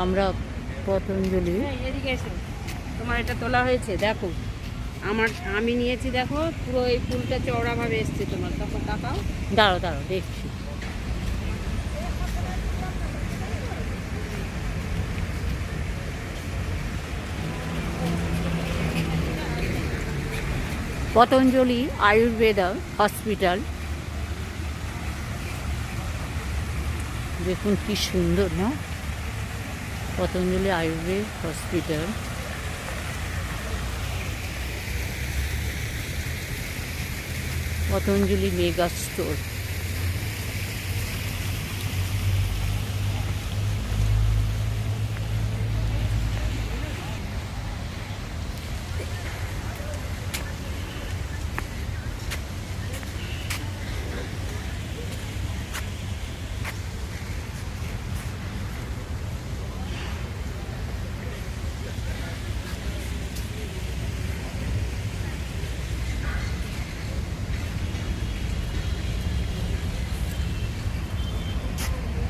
আমরা পতঞ্জলি এদিকে এসো, তোমার এটা তোলা হয়েছে দেখো। আমি নিয়েছি দেখো, পুরো এই ফুলটা চওড়াভাবে এসছে তোমার, তখন তাকাও। দাঁড়াও দাঁড়াও দেখছি। পতঞ্জলি আয়ুর্বেদা হসপিটাল, দেখুন কি সুন্দর না, Patanjali Ayurveda hospital. Patanjali mega store.